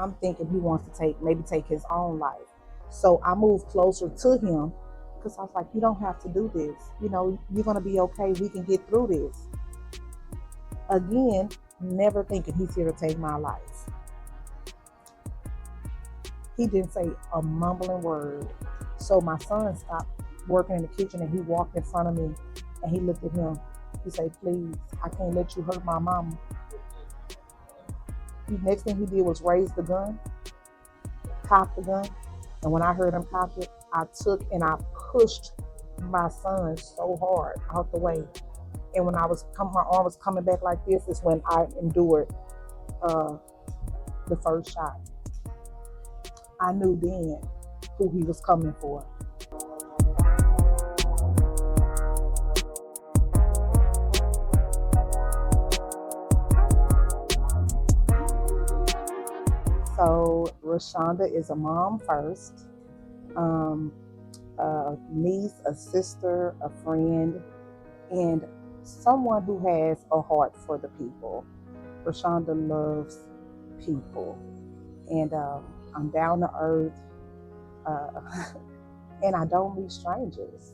I'm thinking he wants to maybe take his own life. So I moved closer to him because I was like, you don't have to do this. You're going to be okay. We can get through this. Again, never thinking he's here to take my life. He didn't say a mumbling word. So my son stopped working in the kitchen and he walked in front of me and he looked at him. He said, please, I can't let you hurt my mama. The next thing he did was raise the gun, cock the gun. And when I heard him cock it, I took and I pushed my son so hard out the way. And when my arm was coming back like this is when I endured the first shot. I knew then who he was coming for. So Roshunda is a mom first, a niece, a sister, a friend, and someone who has a heart for the people. Roshunda loves people, and I'm down to earth, and I don't meet strangers.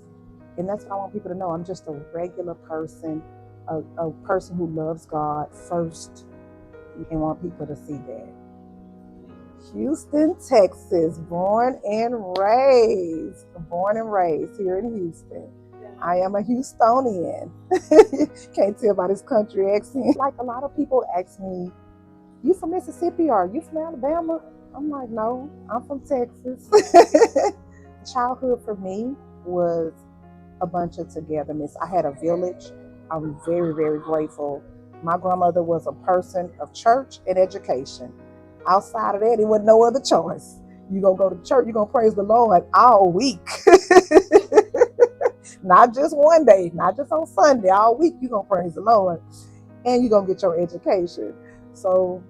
And that's what I want people to know. I'm just a regular person, a person who loves God first, and want people to see that. Houston, Texas, born and raised here in Houston. I am a Houstonian. Can't tell by this country accent. Like a lot of people ask me, you from Mississippi or you from Alabama? I'm like, no, I'm from Texas. Childhood for me was a bunch of togetherness. I had a village. I'm very, very grateful. My grandmother was a person of church and education. Outside of that, there wasn't no other choice. You're going to go to church, you're going to praise the Lord all week. Not just one day, not just on Sunday, all week you're going to praise the Lord. And you're going to get your education. So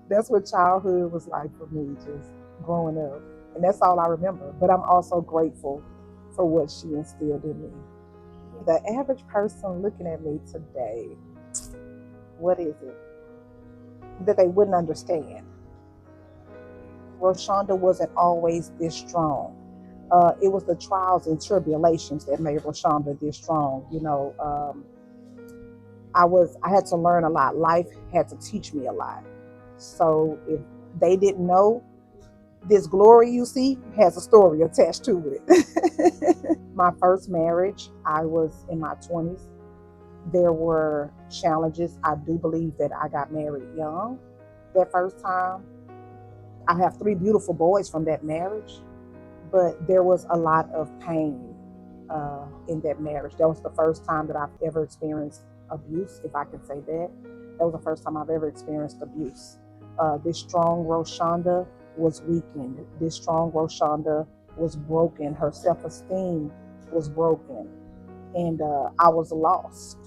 that's what childhood was like for me, just growing up. And that's all I remember. But I'm also grateful for what she instilled in me. The average person looking at me today, what is it that they wouldn't understand? Roshunda wasn't always this strong. It was the trials and tribulations that made Roshunda this strong. I had to learn a lot. Life had to teach me a lot. So if they didn't know, this glory you see has a story attached to it. My first marriage, I was in my 20s. There were challenges. I do believe that I got married young that first time. I have 3 beautiful boys from that marriage, but there was a lot of pain in that marriage. That was the first time that I've ever experienced abuse, if I can say that. That was the first time I've ever experienced abuse. This strong Roshunda was weakened. This strong Roshunda was broken. Her self-esteem was broken. And I was lost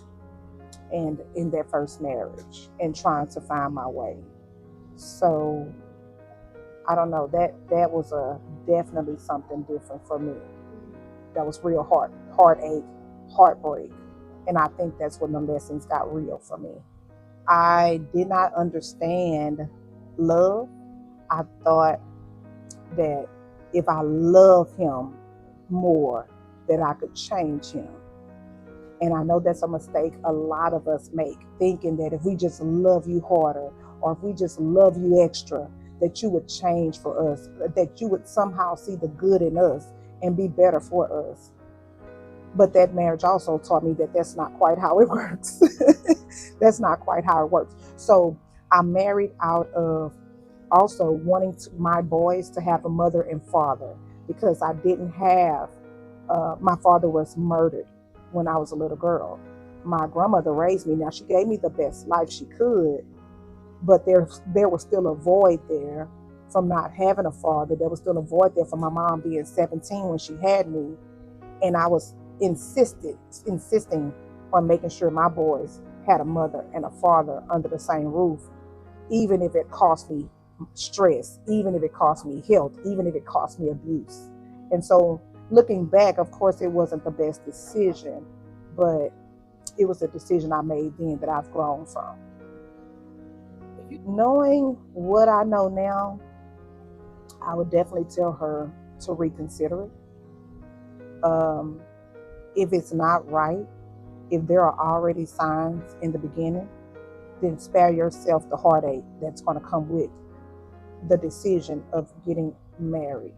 and in that first marriage and trying to find my way. So I don't know, that was definitely something different for me. That was real heartache, heartbreak. And I think that's when the lessons got real for me. I did not understand love. I thought that if I love him more, that I could change him. And I know that's a mistake a lot of us make, thinking that if we just love you harder or if we just love you extra, that you would change for us, that you would somehow see the good in us and be better for us. But that marriage also taught me that that's not quite how it works. That's not quite how it works. So I married out of also wanting my boys to have a mother and father, because I didn't have, my father was murdered when I was a little girl. My grandmother raised me. Now, she gave me the best life she could, but there was still a void there from not having a father. There was still a void there from my mom being 17 when she had me. And I was insisting on making sure my boys had a mother and a father under the same roof, even if it cost me stress, even if it cost me health, even if it cost me abuse. And so looking back, of course, it wasn't the best decision, but it was a decision I made then that I've grown from. Knowing what I know now, I would definitely tell her to reconsider it. If it's not right, if there are already signs in the beginning, then spare yourself the heartache that's going to come with the decision of getting married.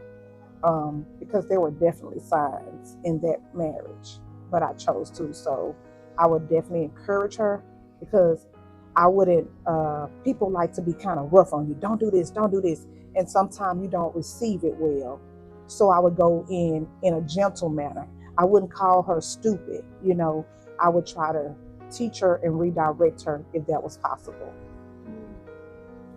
Because there were definitely signs in that marriage, but I chose to. So I would definitely encourage her because I wouldn't, people like to be kind of rough on you. Don't do this, don't do this. And sometimes you don't receive it well. So I would go in a gentle manner. I wouldn't call her stupid, you know. I would try to teach her and redirect her if that was possible.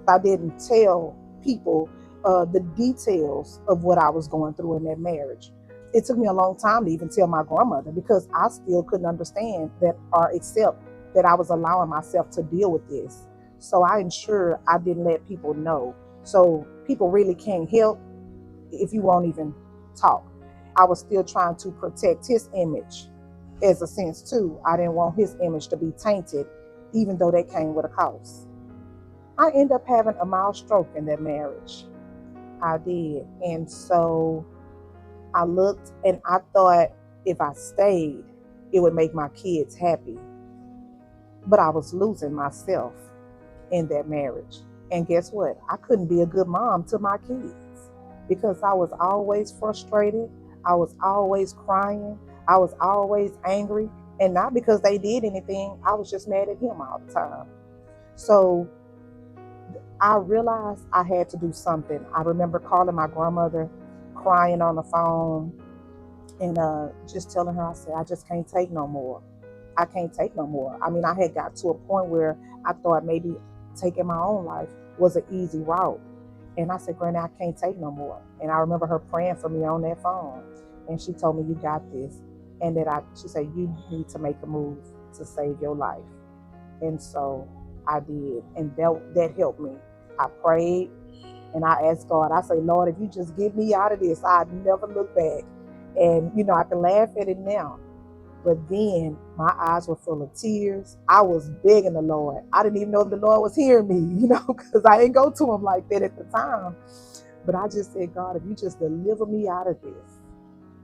I didn't tell people the details of what I was going through in that marriage. It took me a long time to even tell my grandmother because I still couldn't understand that or accept that I was allowing myself to deal with this. So I ensured I didn't let people know. So people really can't help if you won't even talk. I was still trying to protect his image as a sense too. I didn't want his image to be tainted, even though that came with a cost. I ended up having a mild stroke in that marriage. I did. And so I looked and I thought if I stayed, it would make my kids happy. But I was losing myself in that marriage. And guess what? I couldn't be a good mom to my kids because I was always frustrated. I was always crying. I was always angry. And not because they did anything, I was just mad at him all the time. So I realized I had to do something. I remember calling my grandmother, crying on the phone, and just telling her, I said, I just can't take no more. I can't take no more. I mean, I had got to a point where I thought maybe taking my own life was an easy route. And I said, Granny, I can't take no more. And I remember her praying for me on that phone. And she told me, you got this. And she said, you need to make a move to save your life. And so I did. And that helped me. I prayed and I asked God, I say, Lord, if you just get me out of this, I'd never look back. And, you know, I can laugh at it now. But then my eyes were full of tears. I was begging the Lord. I didn't even know if the Lord was hearing me, you know, because I didn't go to him like that at the time. But I just said, God, if you just deliver me out of this,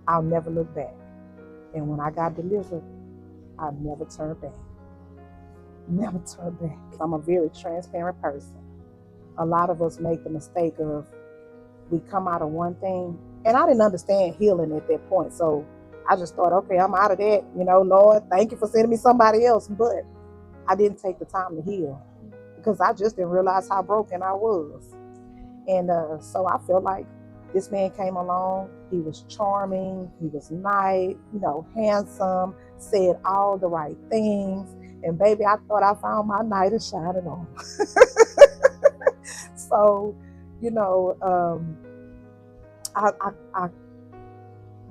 I'll never look back. And when I got delivered, I never turned back. Never turned back. I'm a very transparent person. A lot of us make the mistake of we come out of one thing, and I didn't understand healing at that point. So I just thought, okay, I'm out of that. You know, Lord, thank you for sending me somebody else. But I didn't take the time to heal because I just didn't realize how broken I was. And so I felt like this man came along. He was charming. He was nice, you know, handsome, said all the right things. And baby, I thought I found my knight in shining on. So, you know, I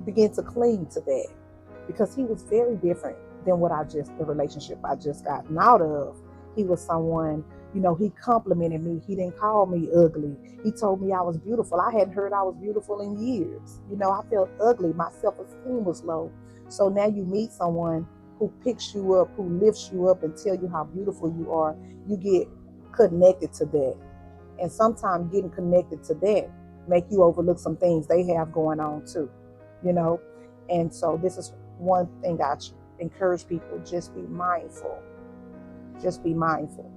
began to cling to that because he was very different than the relationship I just gotten out of. He was someone, you know, he complimented me. He didn't call me ugly. He told me I was beautiful. I hadn't heard I was beautiful in years. You know, I felt ugly. My self-esteem was low. So now you meet someone who picks you up, who lifts you up and tell you how beautiful you are. You get connected to that. And sometimes getting connected to that make you overlook some things they have going on too, you know. And so this is one thing I encourage people: just be mindful. Just be mindful,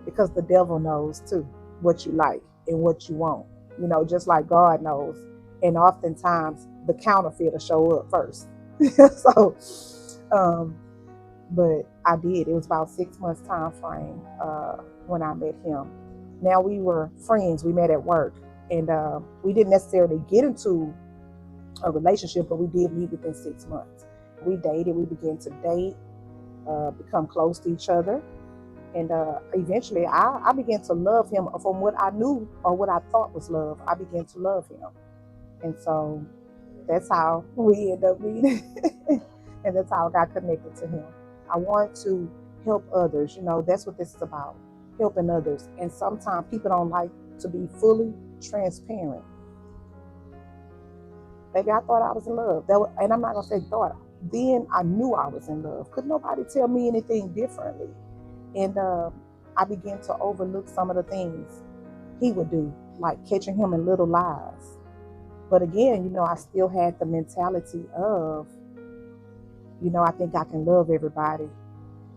because the devil knows too what you like and what you want. You know, just like God knows. And oftentimes the counterfeit will show up first. So, um, but I did. It was about 6 months time frame when I met him. Now we were friends. We met at work, and we didn't necessarily get into a relationship, but we did meet within 6 months. We dated. We began to date, become close to each other, and eventually I began to love him from what I knew or what I thought was love. I began to love him, and so that's how we ended up meeting, and that's how I got connected to him. I want to help others. You know, that's what this is about, helping others. And sometimes people don't like to be fully transparent. Maybe I thought I was in love. And I'm not going to say thought. Then I knew I was in love. Could nobody tell me anything differently? And I began to overlook some of the things he would do, like catching him in little lies. But again, I still had the mentality of, I think I can love everybody.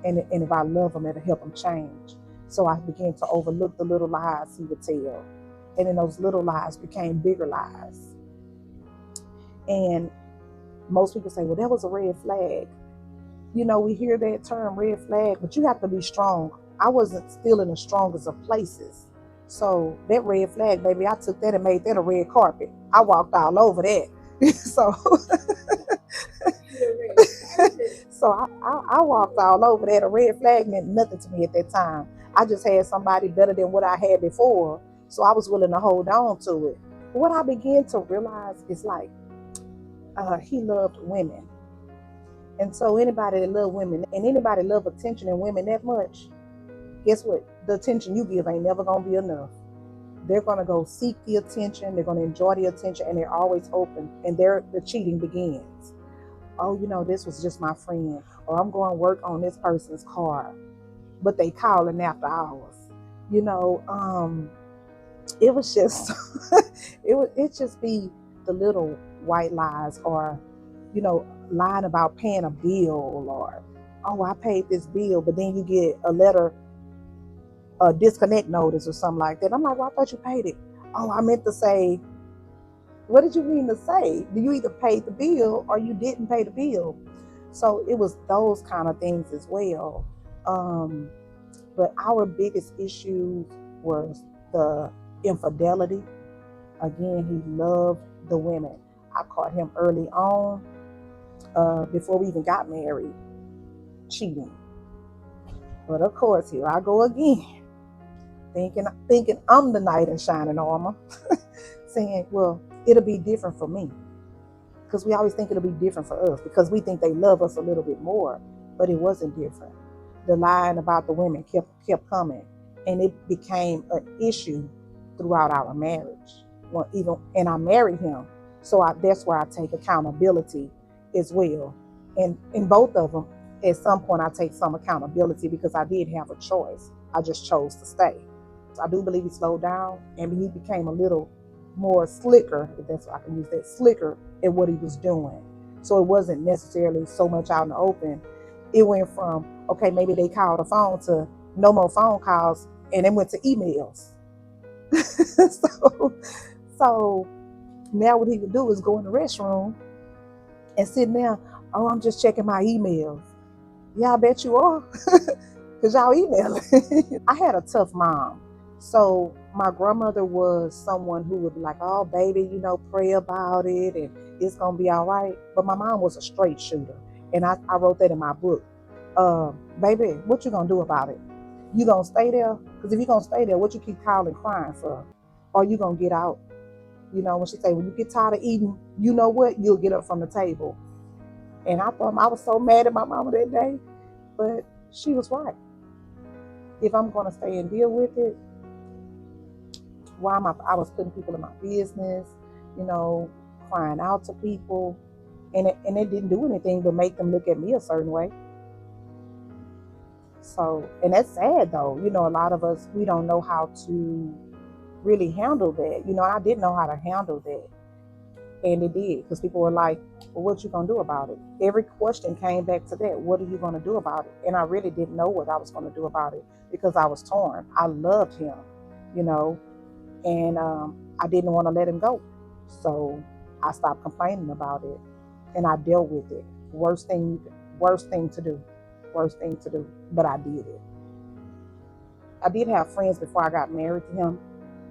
And if I love them, it'll help them change. So I began to overlook the little lies he would tell. And then those little lies became bigger lies. And most people say, well, that was a red flag. We hear that term red flag, but you have to be strong. I wasn't still in the strongest of places. So that red flag, baby, I took that and made that a red carpet. I walked all over that. so so I walked all over that. A red flag meant nothing to me at that time. I just had somebody better than what I had before. So I was willing to hold on to it. What I began to realize is like, he loved women. And so anybody that love women and anybody love attention in women that much, guess what? The attention you give ain't never gonna be enough. They're gonna go seek the attention, they're gonna enjoy the attention, and they're always open. And the cheating begins. Oh, this was just my friend, or I'm going to work on this person's car, but they calling after hours. It was just it just be the little white lies, or lying about paying a bill, or oh, I paid this bill, but then you get a letter, a disconnect notice or something like that. I'm like, well, I thought you paid it. Oh, I meant to say, what did you mean to say? You either paid the bill or you didn't pay the bill. So it was those kind of things as well. But our biggest issue was the infidelity. Again, he loved the women. I caught him early on, before we even got married, cheating. But of course, here I go again, thinking I'm the knight in shining armor, saying, well, it'll be different for me. Because we always think it'll be different for us because we think they love us a little bit more, but it wasn't different. The lying about the women kept coming, and it became an issue throughout our marriage. Well, and I married him, so that's where I take accountability as well. And in both of them, at some point, I take some accountability because I did have a choice. I just chose to stay. I do believe he slowed down, and he became a little more slicker, if that's what I can use that, slicker at what he was doing. So it wasn't necessarily so much out in the open. It went from, okay, maybe they called the phone, to no more phone calls, and then went to emails. so now what he would do is go in the restroom and sit there, oh, I'm just checking my emails. Yeah, I bet you are. Because y'all emailing. I had a tough mom. So my grandmother was someone who would be like, oh, baby, pray about it and it's going to be all right. But my mom was a straight shooter. And I wrote that in my book. Baby, what you going to do about it? You going to stay there? Because if you're going to stay there, what you keep calling crying for? Or you going to get out? When she say, when you get tired of eating, you know what? You'll get up from the table. And I thought I was so mad at my mama that day. But she was right. If I'm going to stay and deal with it, I was putting people in my business, crying out to people, and it didn't do anything but make them look at me a certain way. So, and that's sad though. A lot of us, we don't know how to really handle that. I didn't know how to handle that. And it did, because people were like, well, what you going to do about it? Every question came back to that. What are you going to do about it? And I really didn't know what I was going to do about it because I was torn. I loved him, and I didn't want to let him go. So I stopped complaining about it and I dealt with it. Worst thing to do. But I did it. I did have friends before I got married to him,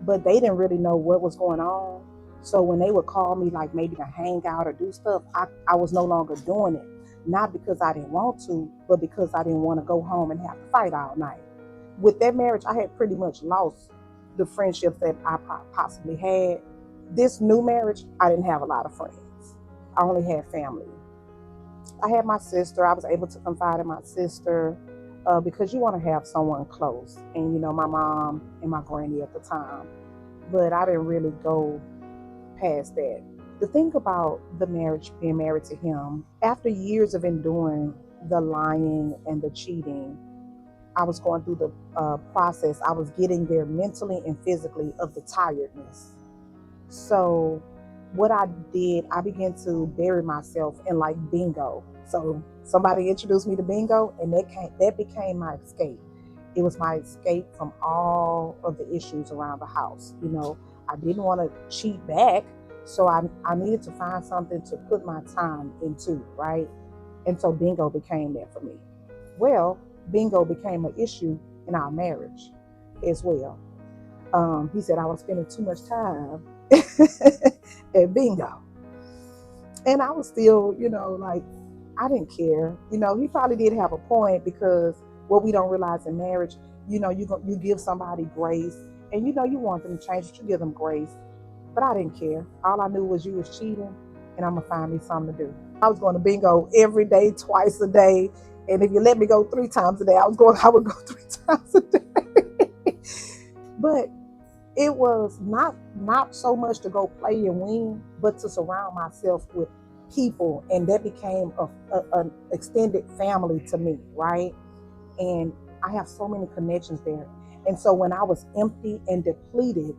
but they didn't really know what was going on. So when they would call me, like maybe to hang out or do stuff, I was no longer doing it. Not because I didn't want to, but because I didn't want to go home and have to fight all night. With that marriage, I had pretty much lost the friendships that I possibly had. This new marriage, I didn't have a lot of friends. I only had family. I had my sister. I was able to confide in my sister because you want to have someone close. And, my mom and my granny at the time. But I didn't really go past that. The thing about the marriage, being married to him, after years of enduring the lying and the cheating, I was going through the process, I was getting there mentally and physically of the tiredness. So what I did, I began to bury myself in like bingo. So somebody introduced me to bingo, and that became my escape. It was my escape from all of the issues around the house. I didn't want to cheat back, so I needed to find something to put my time into, right? And so bingo became that for me. Well, bingo became an issue in our marriage as well. He said I was spending too much time at bingo. And I was still, like, I didn't care. He probably did have a point, because what we don't realize in marriage, you give somebody grace, and you want them to change, but you give them grace. But I didn't care. All I knew was you was cheating, and I'm gonna find me something to do. I was going to bingo every day, twice a day, and if you let me go 3 times a day, I would go 3 times a day. But it was not so much to go play and win, but to surround myself with people, and that became an extended family to me, right? And I have so many connections there. And so when I was empty and depleted,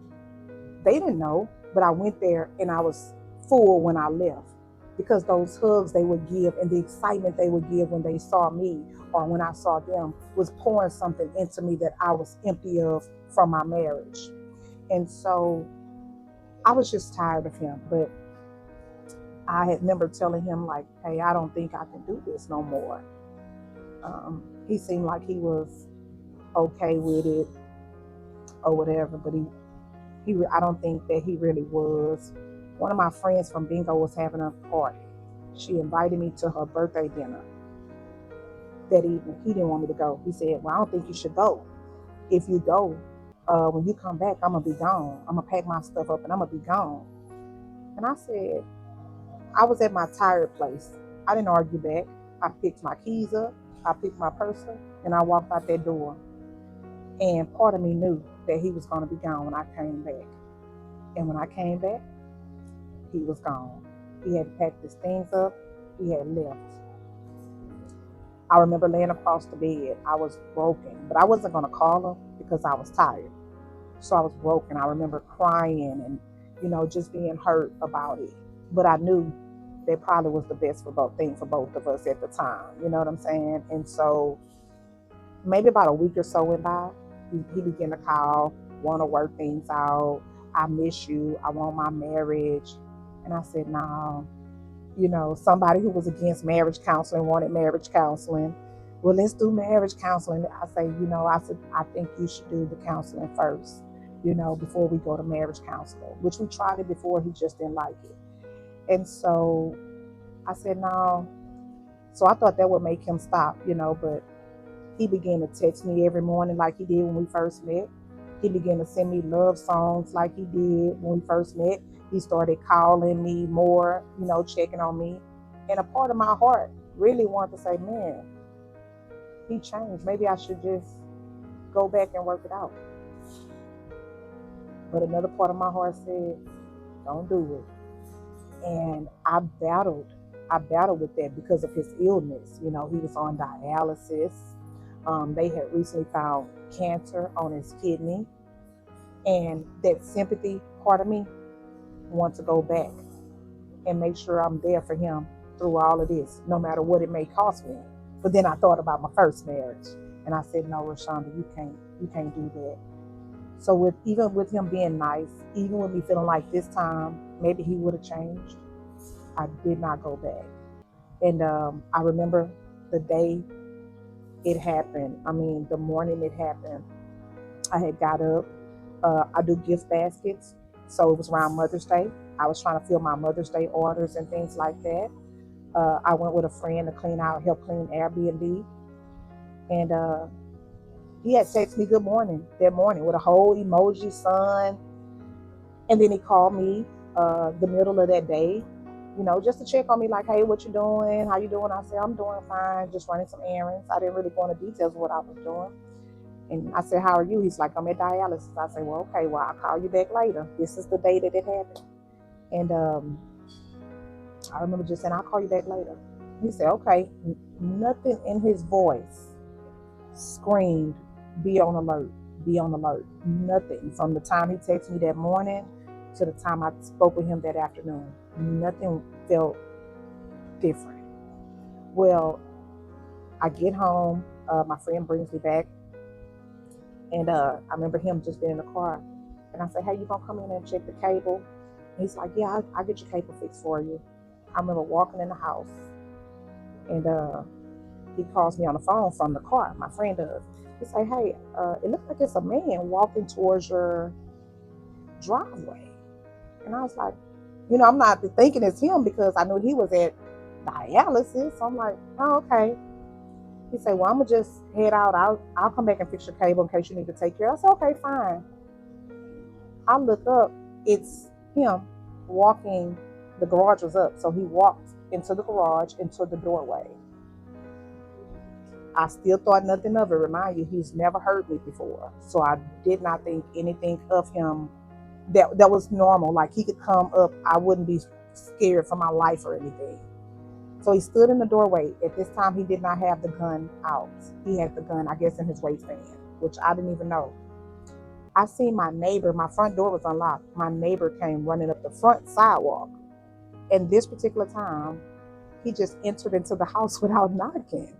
they didn't know, but I went there and I was full when I left, because those hugs they would give and the excitement they would give when they saw me or when I saw them was pouring something into me that I was empty of from my marriage. And so I was just tired of him. But I had remember telling him, like, hey, I don't think I can do this no more. He seemed like he was okay with it or whatever, but I don't think that he really was. One of my friends from bingo was having a party. She invited me to her birthday dinner that evening. He didn't want me to go. He said, well, I don't think you should go. If you go, when you come back, I'm going to be gone. I'm going to pack my stuff up and I'm going to be gone. And I said, I was at my tired place. I didn't argue back. I picked my keys up, I picked my purse up, and I walked out that door. And part of me knew that he was going to be gone when I came back. And when I came back, he was gone. He had packed his things up. He had left. I remember laying across the bed. I was broken, but I wasn't going to call him because I was tired. So I was broken. I remember crying and, just being hurt about it. But I knew that probably was the best thing for both of us at the time. You know what I'm saying? And so maybe about a week or so went by. He began to call, want to work things out. I miss you. I want my marriage. And I said, no. Somebody who was against marriage counseling wanted marriage counseling. Well, let's do marriage counseling. I think you should do the counseling first, before we go to marriage counseling, which we tried it before. He just didn't like it. And so I said, no. So I thought that would make him stop, but he began to text me every morning like he did when we first met. He began to send me love songs like he did when we first met. He started calling me more, checking on me. And a part of my heart really wanted to say, man, he changed. Maybe I should just go back and work it out. But another part of my heart said, don't do it. And I battled with that because of his illness. He was on dialysis. They had recently found cancer on his kidney. And that sympathy part of me wants to go back and make sure I'm there for him through all of this, no matter what it may cost me. But then I thought about my first marriage, and I said, no, Roshunda, you can't do that. So even with him being nice, even with me feeling like this time maybe he would have changed, I did not go back. And I remember the day it happened. The morning it happened, I had got up. I do gift baskets, so it was around Mother's Day. I was trying to fill my Mother's Day orders and things like that. I went with a friend to help clean Airbnb, and he had texted me good morning that morning with a whole emoji sun, and then he called me the middle of that day, just to check on me, like, hey, what you doing? How you doing? I said, I'm doing fine, just running some errands. I didn't really go into details of what I was doing. And I said, how are you? He's like, I'm at dialysis. I said, well, okay, well, I'll call you back later. This is the day that it happened. And I remember just saying, I'll call you back later. He said, okay. Nothing in his voice screamed, be on alert, be on alert. Nothing from the time he texted me that morning to the time I spoke with him that afternoon. Nothing felt different. Well, I get home, my friend brings me back, and I remember him just being in the car. And I said, hey, you gonna come in and check the cable? And he's like, yeah, I'll get your cable fixed for you. I remember walking in the house, and he calls me on the phone from the car. My friend does. He say, hey, it looks like it's a man walking towards your driveway. And I was like, I'm not thinking it's him because I knew he was at dialysis. So I'm like, oh, okay. He said, well, I'm going to just head out. I'll come back and fix your cable in case you need to take care. I said, okay, fine. I look up. It's him walking. The garage was up. So he walked into the garage, into the doorway. I still thought nothing of it. Remind you, he's never hurt me before. So I did not think anything of him that was normal. Like he could come up. I wouldn't be scared for my life or anything. So he stood in the doorway. At this time, he did not have the gun out. He had the gun, I guess, in his waistband, which I didn't even know. I seen my neighbor. My front door was unlocked. My neighbor came running up the front sidewalk. And this particular time, he just entered into the house without knocking.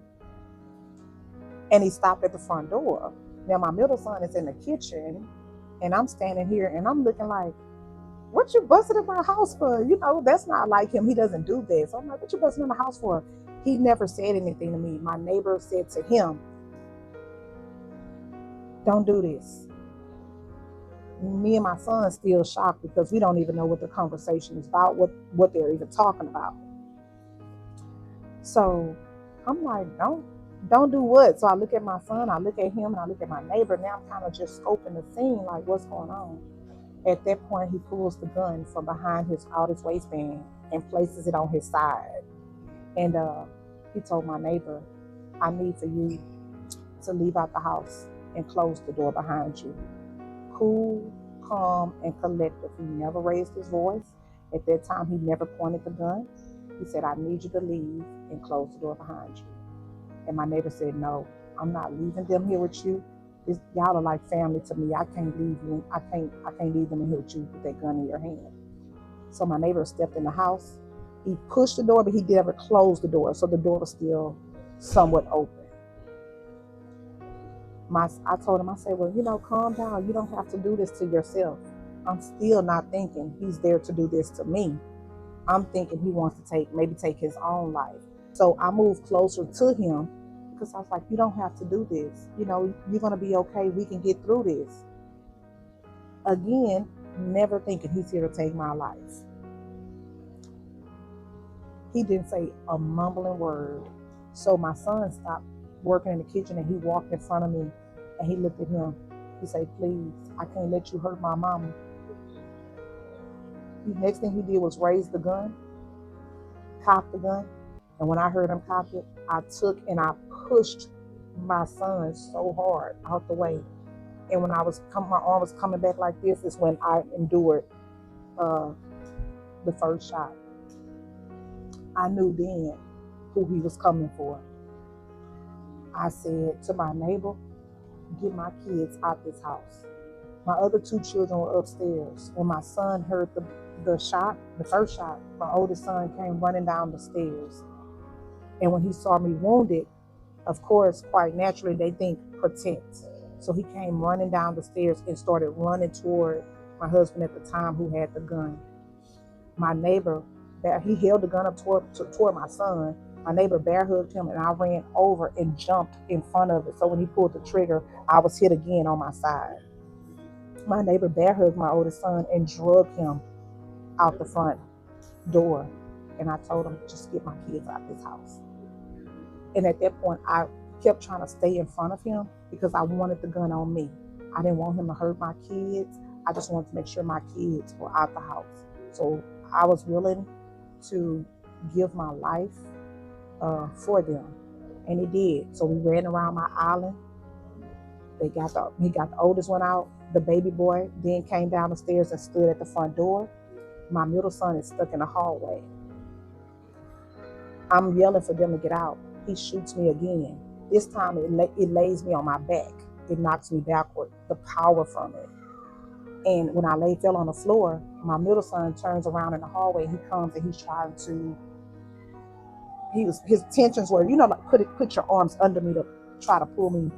And he stopped at the front door. Now my middle son is in the kitchen, and I'm standing here, and I'm looking like, what you busted in my house for? That's not like him. He doesn't do this. So I'm like, what you busting in the house for? He never said anything to me. My neighbor said to him, don't do this. Me and my son still shocked because we don't even know what the conversation is about, what they're even talking about. So I'm like, don't do what? So I look at my son, I look at him, and I look at my neighbor. Now I'm kind of just scoping the scene, like what's going on. At that point, he pulls the gun from behind his waistband and places it on his side. And he told my neighbor, I need for you to leave out the house and close the door behind you. Cool, calm, and collective. He never raised his voice. At that time, he never pointed the gun. He said, I need you to leave and close the door behind you. And my neighbor said, no, I'm not leaving them here with you. Y'all are like family to me. I can't leave you. I can't leave them in here with you with that gun in your hand. So my neighbor stepped in the house. He pushed the door, but he never closed the door. So the door was still somewhat open. I told him, I said, well, calm down. You don't have to do this to yourself. I'm still not thinking he's there to do this to me. I'm thinking he wants to maybe take his own life. So I moved closer to him because I was like, you don't have to do this. You're going to be okay. We can get through this. Again, never thinking he's here to take my life. He didn't say a mumbling word. So my son stopped working in the kitchen and he walked in front of me and he looked at him. He said, please, I can't let you hurt my mama. The next thing he did was raise the gun, cock the gun. And when I heard him cock it, I took and I pushed my son so hard out the way. And when my arm was coming back like this is when I endured the first shot. I knew then who he was coming for. I said to my neighbor, get my kids out this house. My other two children were upstairs. When my son heard the first shot, my oldest son came running down the stairs. And when he saw me wounded, of course, quite naturally, they think protect. So he came running down the stairs and started running toward my husband at the time who had the gun. My neighbor, he held the gun up toward my son. My neighbor bear hugged him and I ran over and jumped in front of it. So when he pulled the trigger, I was hit again on my side. My neighbor bear hugged my oldest son and drug him out the front door. And I told him, just get my kids out of this house. And at that point, I kept trying to stay in front of him because I wanted the gun on me. I didn't want him to hurt my kids. I just wanted to make sure my kids were out the house. So I was willing to give my life for them. And he did. So we ran around my island. He got the oldest one out. The baby boy then came down the stairs and stood at the front door. My middle son is stuck in the hallway. I'm yelling for them to get out. He shoots me again. This time it lays me on my back. It knocks me backward, the power from it. And when I fell on the floor, my middle son turns around in the hallway. He comes and he's trying to, his intentions were, like put your arms under me to try to pull me.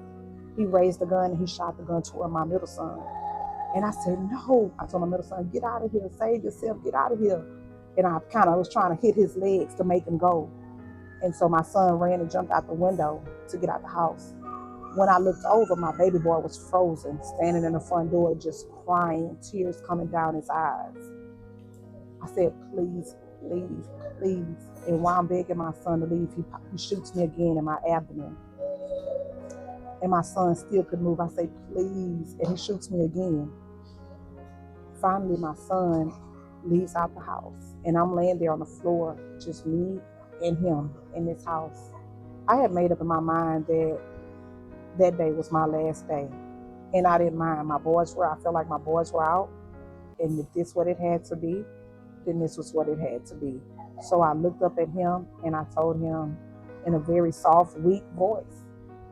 He raised the gun and he shot the gun toward my middle son. And I said, no. I told my middle son, get out of here, save yourself, get out of here. And I kind of was trying to hit his legs to make him go. And so my son ran and jumped out the window to get out the house. When I looked over, my baby boy was frozen, standing in the front door, just crying, tears coming down his eyes. I said, please, leave, please. And while I'm begging my son to leave, he shoots me again in my abdomen. And my son still could move. I say, please. And he shoots me again. Finally, my son leaves out the house. And I'm laying there on the floor, just me and him in this house. I had made up in my mind that that day was my last day. And I didn't mind. I felt like my boys were out. And if this what it had to be, then this was what it had to be. So I looked up at him and I told him in a very soft, weak voice,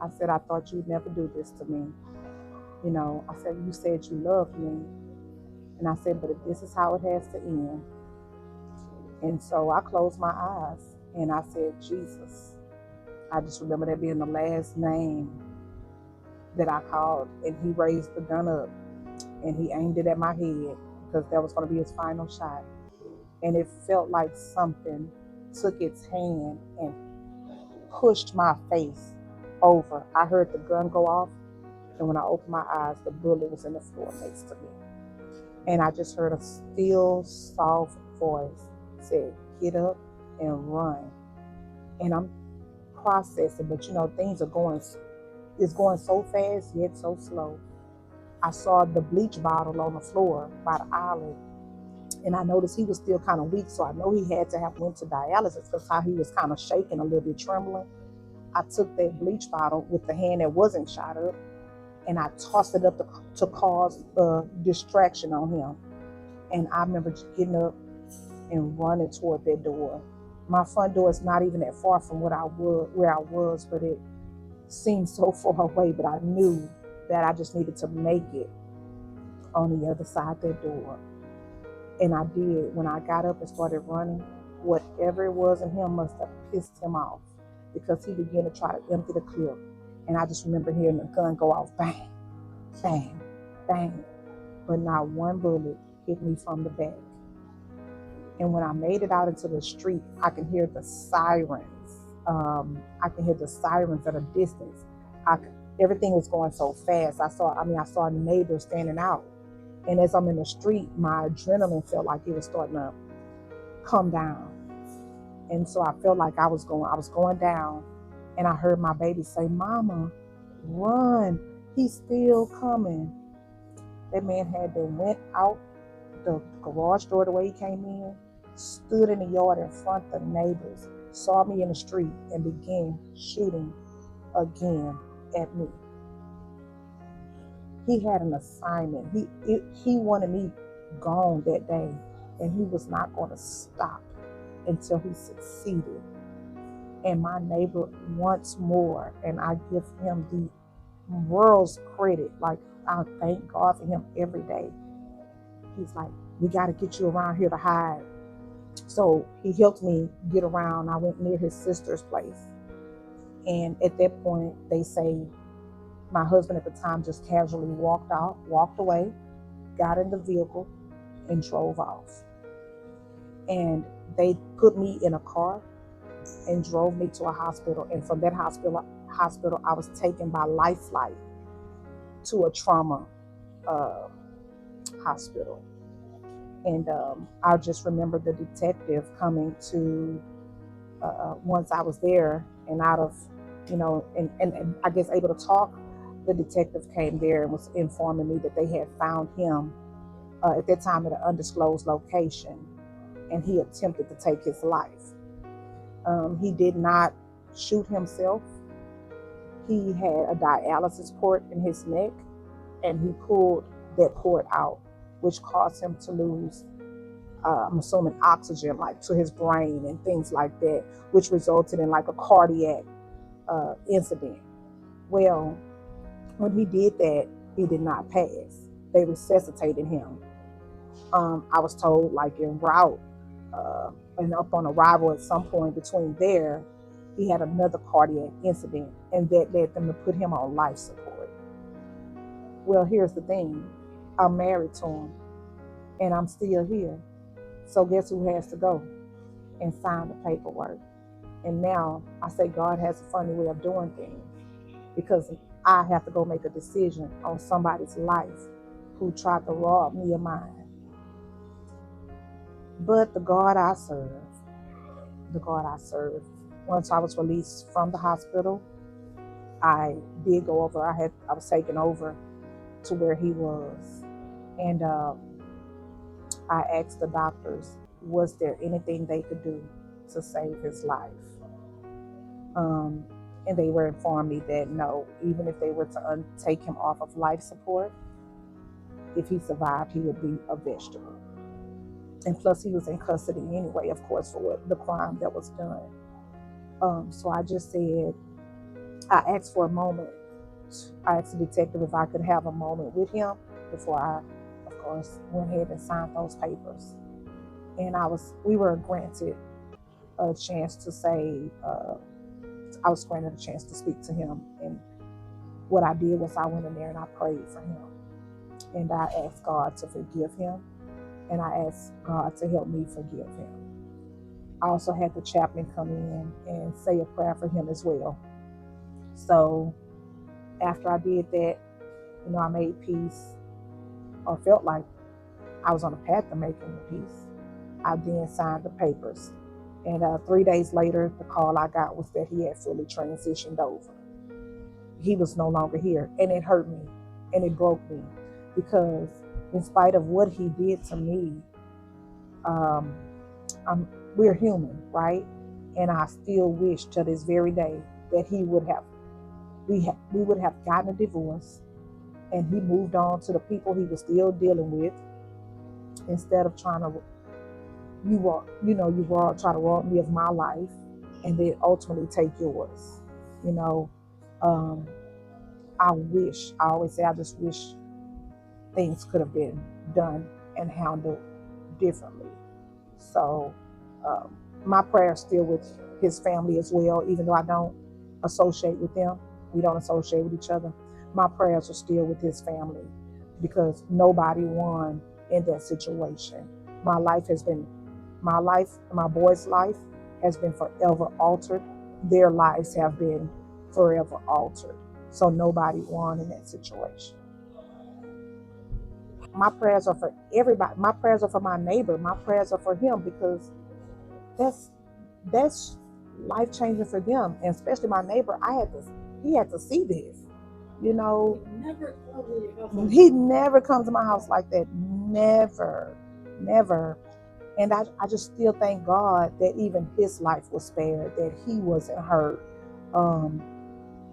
I said, I thought you'd never do this to me. I said, you said you loved me. And I said, but if this is how it has to end. And so I closed my eyes and I said, Jesus. I just remember that being the last name that I called. And he raised the gun up and he aimed it at my head because that was going to be his final shot. And it felt like something took its hand and pushed my face over. I heard the gun go off. And when I opened my eyes, the bullet was in the floor next to me. And I just heard a still, soft voice say, get up and run. And I'm processing, but things it's going so fast, yet so slow. I saw the bleach bottle on the floor by the island. And I noticed he was still kind of weak, so I know he had to have went to dialysis because how he was kind of shaking, a little bit trembling. I took that bleach bottle with the hand that wasn't shot up, and I tossed it up to cause a distraction on him. And I remember just getting up and running toward that door. My front door is not even that far from where I was, but it seemed so far away. But I knew that I just needed to make it on the other side of that door. And I did. When I got up and started running, whatever it was in him must have pissed him off because he began to try to empty the clip. And I just remember hearing the gun go off, bang, bang, bang. But not one bullet hit me from the back. And when I made it out into the street, I can hear the sirens. I can hear the sirens at a distance. Everything was going so fast. I saw neighbors standing out. And as I'm in the street, my adrenaline felt like it was starting to come down. And so I felt like I was going down. And I heard my baby say, Mama, run. He's still coming. That man had been went out the garage door the way he came in, stood in the yard in front of the neighbors, saw me in the street, and began shooting again at me. He had an assignment. He wanted me gone that day, and he was not going to stop until he succeeded. And my neighbor once more, and I give him the world's credit. Like, I thank God for him every day. He's like, we got to get you around here to hide. So he helped me get around. I went near his sister's place. And at that point, they say, my husband at the time just casually walked away, got in the vehicle, and drove off. And they put me in a car and drove me to a hospital. And from that hospital, I was taken by life flight to a trauma hospital. And I just remember the detective coming to, once I was there and out of, and I guess able to talk, the detective came there and was informing me that they had found him at that time at an undisclosed location, and he attempted to take his life. He did not shoot himself. He had a dialysis port in his neck, and he pulled that port out, which caused him to lose, I'm assuming, oxygen, like to his brain and things like that, which resulted in like a cardiac incident. Well, when he did that, he did not pass. They resuscitated him. I was told, like en route, and up on arrival at some point between there, he had another cardiac incident, and that led them to put him on life support. Well, here's the thing: I'm married to him, and I'm still here. So guess who has to go and sign the paperwork? And now I say God has a funny way of doing things, because I have to go make a decision on somebody's life who tried to rob me of mine. But the God I serve, once I was released from the hospital, I did go over. I was taken over to where he was, and I asked the doctors, was there anything they could do to save his life? Um, and they were informed me that no, even if they were to take him off of life support, if he survived, he would be a vegetable. And plus, he was in custody anyway, of course, for the crime that was done. So I just said, I asked for a moment. I asked the detective if I could have a moment with him before I, of course, went ahead and signed those papers. And we were granted a chance to say, I was granted a chance to speak to him. And what I did was I went in there and I prayed for him. And I asked God to forgive him. And I asked God to help me forgive him. I also had the chaplain come in and say a prayer for him as well. So after I did that, I made peace, or felt like I was on a path to making the peace. I then signed the papers. And 3 days later, the call I got was that he had fully transitioned over. He was no longer here. And it hurt me and it broke me, because in spite of what he did to me, we're human, right? And I still wish to this very day that we would have gotten a divorce and he moved on to the people he was still dealing with, instead of trying to try to rob me of my life and then ultimately take yours. I always say, I just wish things could have been done and handled differently. So my prayer is still with his family as well, even though I don't associate with them. We don't associate with each other. My prayers are still with his family, because nobody won in that situation. My boy's life has been forever altered. Their lives have been forever altered. So nobody won in that situation. My prayers are for everybody. My prayers are for my neighbor. My prayers are for him, because that's life changing for them, and especially my neighbor. He had to see this. He never comes to my house like that. Never, never. And I just still thank God that even his life was spared, that he wasn't hurt.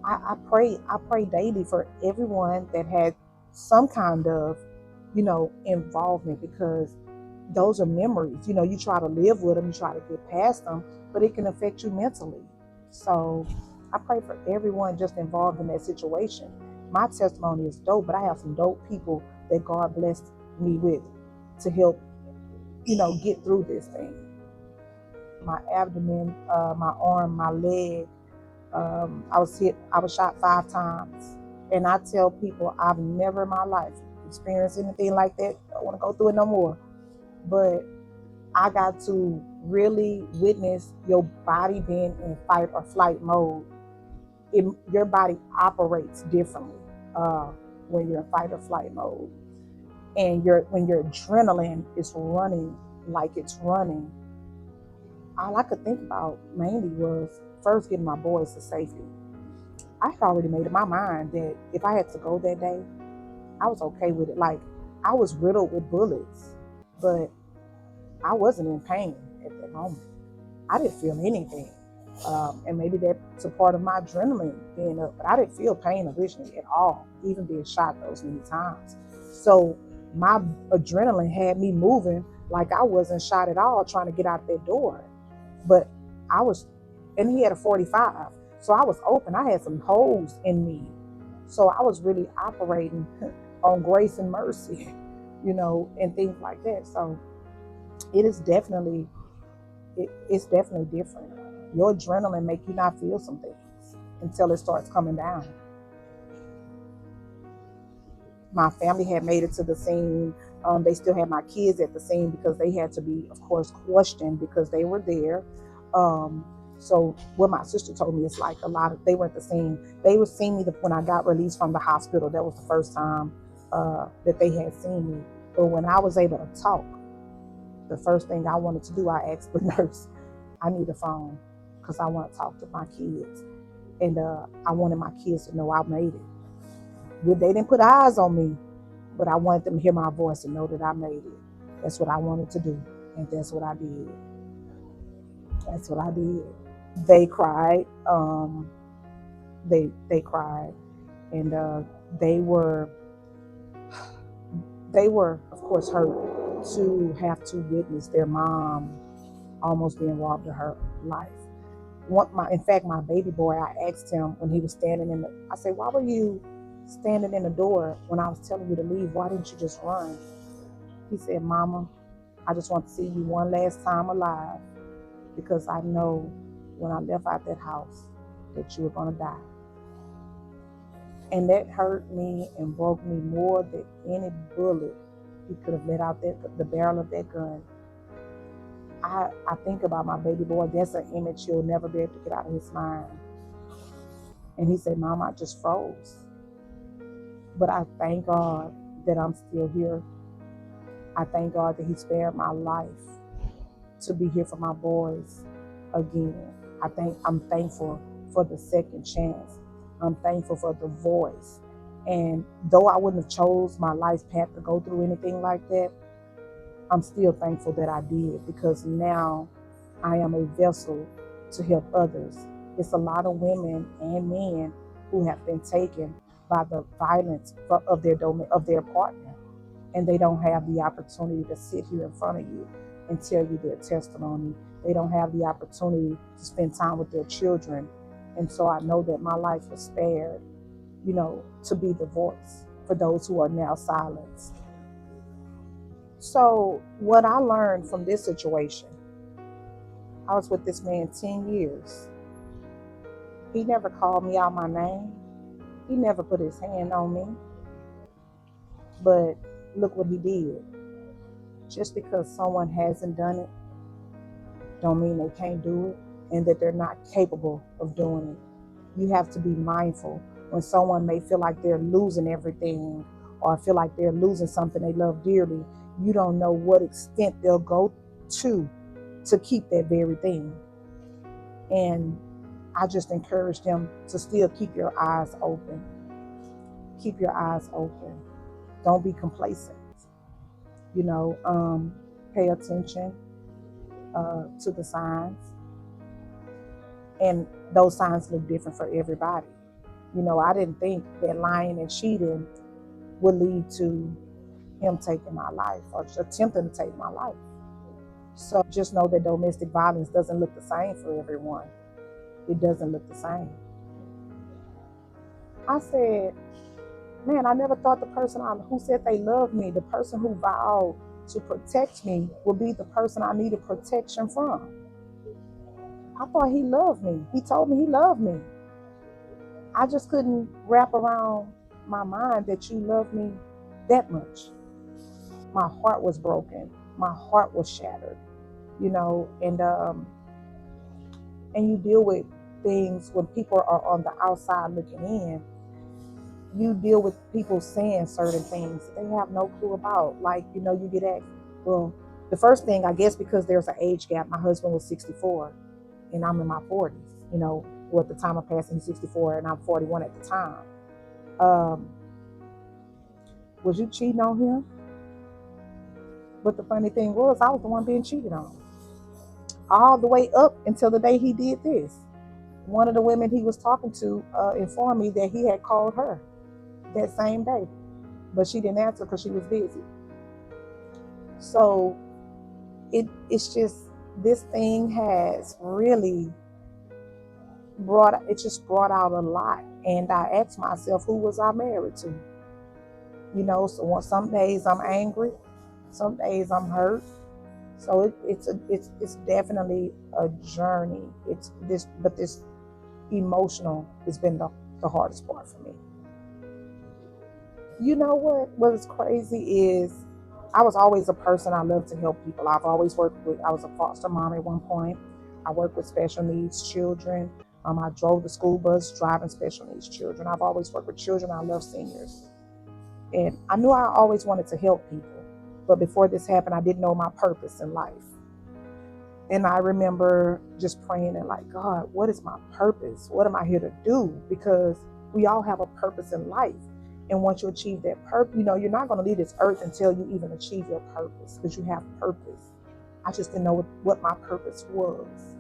I pray daily for everyone that had some kind of, involvement, because those are memories. You try to live with them, you try to get past them, but it can affect you mentally. So I pray for everyone just involved in that situation. My testimony is dope, but I have some dope people that God blessed me with to help, get through this thing. My abdomen, my arm, my leg, I was shot 5 times. And I tell people, I've never in my life experienced anything like that. I don't want to go through it no more. But I got to really witness your body being in fight or flight mode. Your body operates differently when you're in fight or flight mode. And when your adrenaline is running like it's running, all I could think about mainly was first getting my boys to safety. I had already made up my mind that if I had to go that day, I was okay with it. Like, I was riddled with bullets, but I wasn't in pain at that moment. I didn't feel anything. And maybe that's a part of my adrenaline being up, but I didn't feel pain originally at all, even being shot those many times. So my adrenaline had me moving like I wasn't shot at all, trying to get out that door. But I was, and he had a 45. So I was open. I had some holes in me. So I was really operating on grace and mercy, and things like that. So it is definitely, it's definitely different. Your adrenaline make you not feel some things until it starts coming down. My family had made it to the scene. They still had my kids at the scene because they had to be, of course, questioned because they were there. Um, so what my sister told me is like a lot of, they were at the scene. They were seeing me when I got released from the hospital. That was the first time that they had seen me. But when I was able to talk, the first thing I wanted to do, I asked the nurse, I need a phone because I want to talk to my kids. And I wanted my kids to know I made it. Well, they didn't put eyes on me, but I wanted them to hear my voice and know that I made it. That's what I wanted to do. And that's what I did. That's what I did. They cried. They cried. And they were, of course, hurt to have to witness their mom almost being robbed of her life. In fact, my baby boy, I asked him when he was standing I said, why were you standing in the door when I was telling you to leave? Why didn't you just run? He said, Mama, I just want to see you one last time alive because I know when I left out that house that you were going to die. And that hurt me and broke me more than any bullet he could have let out the barrel of that gun. I think about my baby boy. That's an image he'll never be able to get out of his mind. And he said, Mom, I just froze. But I thank God that I'm still here. I thank God that he spared my life to be here for my boys again. I'm thankful for the second chance. I'm thankful for the voice. And though I wouldn't have chose my life path to go through anything like that, I'm still thankful that I did because now I am a vessel to help others. It's a lot of women and men who have been taken by the violence of their partner, and they don't have the opportunity to sit here in front of you and tell you their testimony. They don't have the opportunity to spend time with their children. And so I know that my life was spared, to be the voice for those who are now silenced. So what I learned from this situation, I was with this man 10 years. He never called me out my name. He never put his hand on me. But look what he did. Just because someone hasn't done it, don't mean they can't do it and that they're not capable of doing it. You have to be mindful when someone may feel like they're losing everything or feel like they're losing something they love dearly. You don't know what extent they'll go to keep that very thing. And I just encourage them to still keep your eyes open. Keep your eyes open. Don't be complacent. Pay attention to the signs. And those signs look different for everybody. I didn't think that lying and cheating would lead to him taking my life or attempting to take my life. So just know that domestic violence doesn't look the same for everyone. It doesn't look the same. I said, man, I never thought the person who said they loved me, the person who vowed to protect me, would be the person I needed protection from. I thought he loved me. He told me he loved me. I just couldn't wrap around my mind that you love me that much. My heart was broken. My heart was shattered, and you deal with things when people are on the outside looking in. You deal with people saying certain things they have no clue about. Like, you get asked, well, the first thing, I guess, because there's an age gap, my husband was 64 and I'm in my 40s, at the time of passing, he's 64 and I'm 41 at the time. Was you cheating on him? But the funny thing was, I was the one being cheated on. All the way up until the day he did this. One of the women he was talking to informed me that he had called her that same day, but she didn't answer because she was busy. So it's just, this thing has really just brought out a lot. And I asked myself, who was I married to? So some days I'm angry, some days I'm hurt. So it's definitely a journey. This emotional has been the hardest part for me. You know what is crazy is I was always a person. I love to help people. I was a foster mom at one point. I worked with special needs children. I drove the school bus driving special needs children. I've always worked with children. I love seniors. And I knew I always wanted to help people. But before this happened, I didn't know my purpose in life. And I remember just praying and like, God, what is my purpose? What am I here to do? Because we all have a purpose in life. And once you achieve that purpose, you're not going to leave this earth until you even achieve your purpose, because you have purpose. I just didn't know what my purpose was.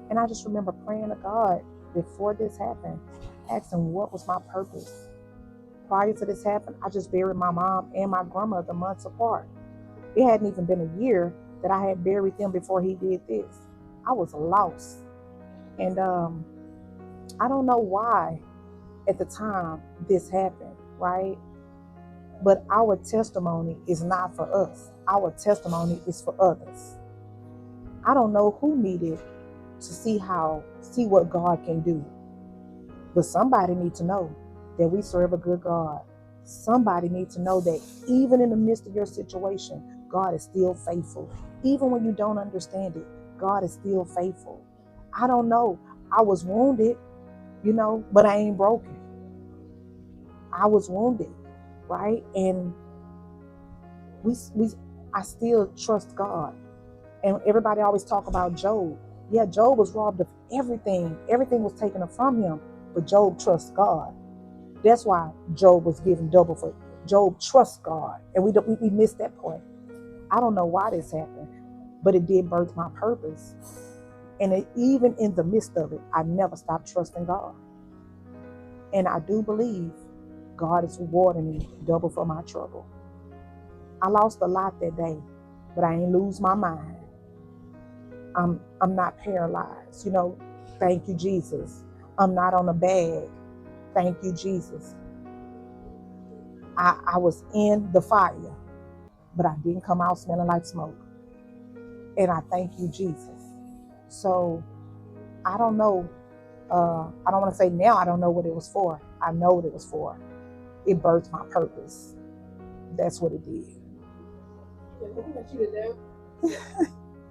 And I just remember praying to God before this happened, asking what was my purpose. Prior to this happening, I just buried my mom and my grandmother months apart. It hadn't even been a year that I had buried them before he did this. I was lost. And I don't know why at the time this happened, right? But our testimony is not for us. Our testimony is for others. I don't know who needed to see what God can do. But somebody needs to know that we serve a good God. Somebody needs to know that even in the midst of your situation, God is still faithful. Even when you don't understand it, God is still faithful. I don't know. I was wounded, but I ain't broken. I was wounded, right? And I still trust God. And everybody always talk about Job. Yeah, Job was robbed of everything. Everything was taken from him. But Job trusts God. That's why Job was given double for. Job trusts God. And we missed that point. I don't know why this happened, but it did birth my purpose. And even in the midst of it, I never stopped trusting God. And I do believe God is rewarding me double for my trouble. I lost a lot that day, but I ain't lose my mind. I'm not paralyzed. Thank you, Jesus. I'm not on a bag. Thank you, Jesus. I was in the fire, but I didn't come out smelling like smoke. And I thank you, Jesus. So I don't know. I don't want to say now I don't know what it was for. I know what it was for. It birthed my purpose. That's what it did.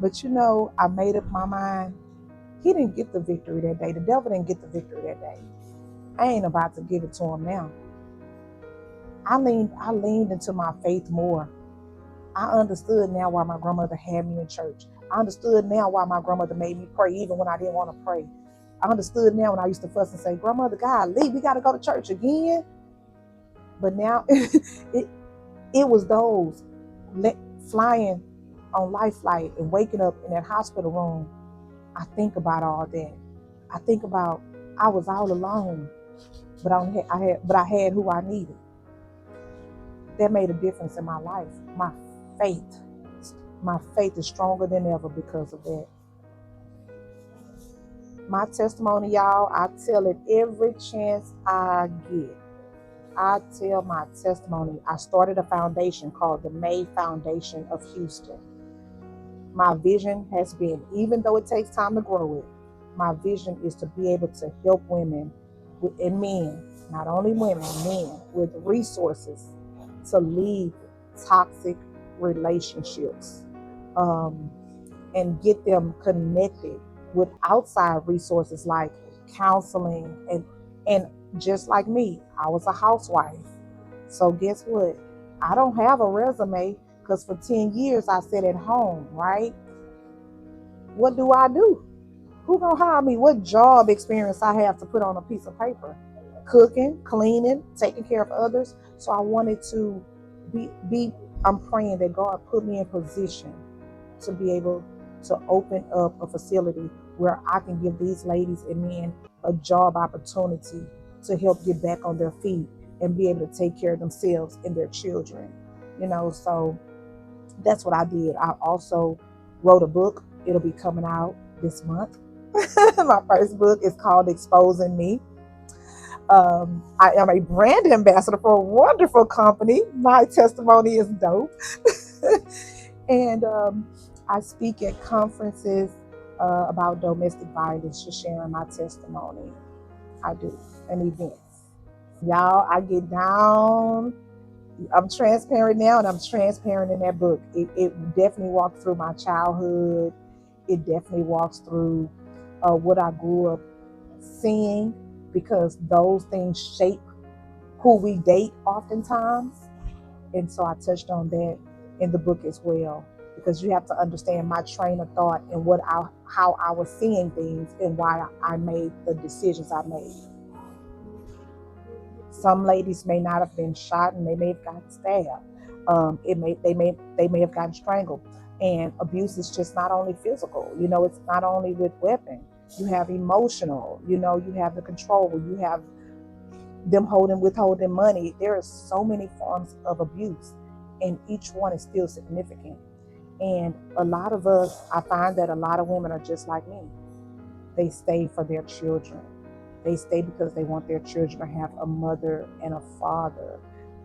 But I made up my mind. He didn't get the victory that day. The devil didn't get the victory that day. I ain't about to give it to him now. I leaned into my faith more. I understood now why my grandmother had me in church. I understood now why my grandmother made me pray even when I didn't want to pray. I understood now when I used to fuss and say, Grandmother, God, leave, we got to go to church again. But now it was those flying on life flight and waking up in that hospital room. I think about all that. I think about I was all alone, but I had who I needed. That made a difference in my life. My faith is stronger than ever because of that. My testimony, y'all, I tell it every chance I get. I tell my testimony. I started a foundation called the May Foundation of Houston. My vision has been, even though it takes time to grow it, my vision is to be able to help women and men, not only women, men with resources to leave toxic relationships, and get them connected with outside resources like counseling. And just like me, I was a housewife. So guess what? I don't have a resume because for 10 years I sat at home, right? What do I do? Who gonna hire me? What job experience I have to put on a piece of paper? Cooking, cleaning, taking care of others. So I wanted to I'm praying that God put me in position to be able to open up a facility where I can give these ladies and men a job opportunity to help get back on their feet and be able to take care of themselves and their children. So that's what I did. I also wrote a book. It'll be coming out this month. My first book is called Exposing Me. I am a brand ambassador for a wonderful company. My testimony is dope. And I speak at conferences about domestic violence, just sharing my testimony. I do, and events. Y'all, I get down. I'm transparent now, and I'm transparent in that book. It definitely walks through my childhood. It definitely walks through what I grew up seeing, because those things shape who we date oftentimes. And so I touched on that in the book as well, because you have to understand my train of thought and how I was seeing things and why I made the decisions I made. Some ladies may not have been shot, and they may have gotten stabbed. They may have gotten strangled. And abuse is just not only physical. It's not only with weapon. You have emotional. You have the control. You have them withholding money. There are so many forms of abuse, and each one is still significant. And a lot of us, I find that a lot of women are just like me. They stay for their children. They stay because they want their children to have a mother and a father,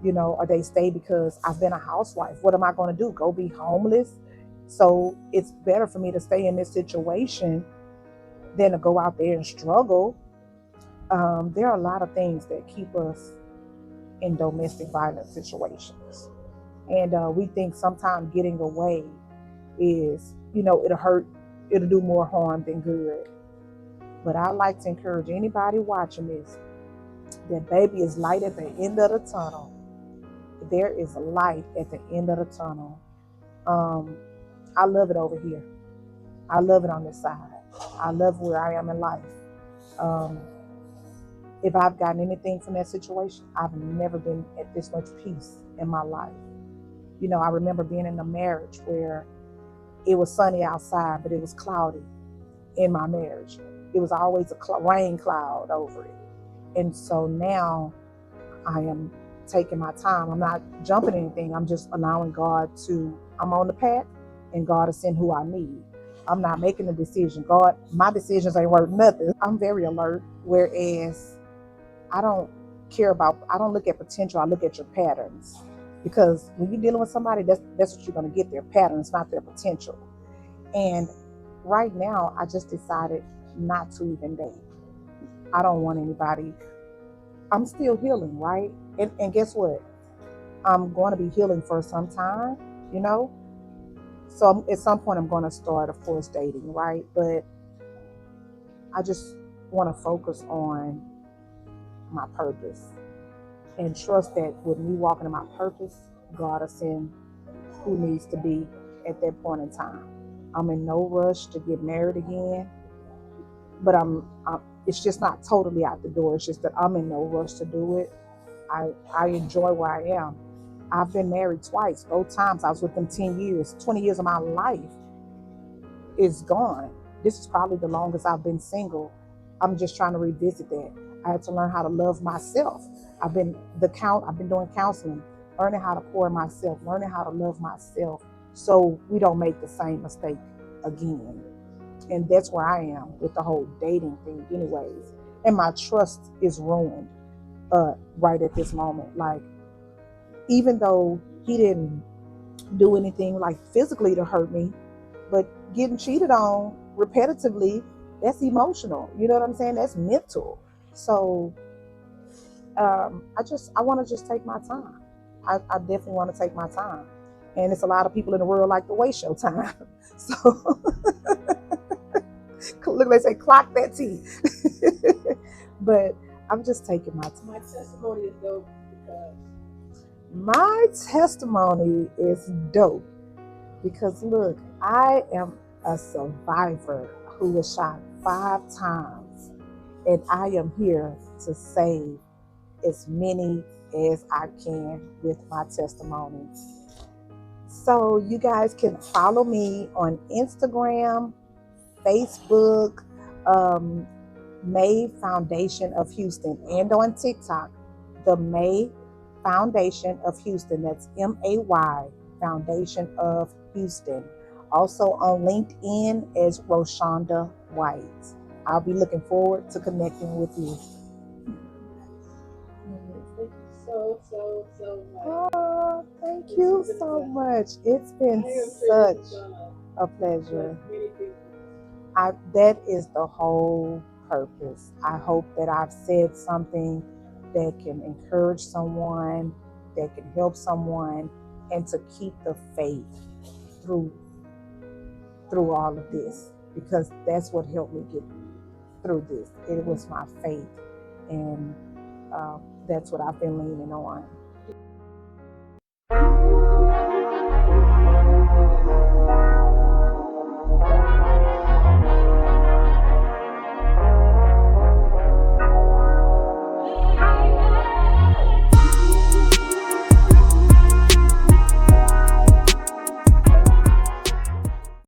or they stay because I've been a housewife. What am I going to do? Go be homeless? So it's better for me to stay in this situation than to go out there and struggle. There are a lot of things that keep us in domestic violence situations. And we think sometimes getting away is, it'll do more harm than good. But I'd like to encourage anybody watching this that baby is light at the end of the tunnel. There is a light at the end of the tunnel. I love it over here. I love it on this side. I love where I am in life. Um, if I've gotten anything from that situation, I've never been at this much peace in my life. I remember being in a marriage where it was sunny outside, but it was cloudy in my marriage. It was always a rain cloud over it. And so now I am taking my time. I'm not jumping anything. I'm just allowing I'm on the path, and God is in who I need. I'm not making a decision. God, my decisions ain't worth nothing. I'm very alert, whereas I don't look at potential, I look at your patterns. Because when you're dealing with somebody, that's what you're going to get, their patterns, not their potential. And right now, I just decided not to even date. I don't want anybody. I'm still healing, right? And guess what? I'm going to be healing for some time, you know? So at some point, I'm going to start, of course, dating, right? But I just want to focus on my purpose and trust that with me walking in my purpose, God will send who needs to be at that point in time. I'm in no rush to get married again, but it's just not totally out the door. It's just that I'm in no rush to do it. I enjoy where I am. I've been married twice. Both times I was with them 10 years. 20 years of my life is gone. This is probably the longest I've been single. I'm just trying to revisit that. I had to learn how to love myself. I've been doing counseling, learning how to pour myself, learning how to love myself so we don't make the same mistake again. And that's where I am with the whole dating thing anyways. And my trust is ruined right at this moment. Like, even though he didn't do anything like physically to hurt me, but getting cheated on repetitively, that's emotional. You know what I'm saying? That's mental. So I want to just take my time. I definitely want to take my time. And it's a lot of people in the world like to waste your time. So look, they say clock that T. But I'm just taking my time. My testimony is dope because My testimony is dope because look, I am a survivor who was shot 5 times, and I am here to save as many as I can with my testimony. So you guys can follow me on Instagram, Facebook, May Foundation of Houston, and on TikTok, the May Foundation of Houston. That's MAY Foundation of Houston. Also on LinkedIn as Roshunda White. I'll be looking forward to connecting with you. Thank you so much. Oh, thank This you has been a so blessing. much. It's been I am sure such this is gonna a bless pleasure. many people. That is the whole purpose. I hope that I've said something that can encourage someone, that can help someone, and to keep the faith through all of this, because that's what helped me get through this. It was my faith, and that's what I've been leaning on.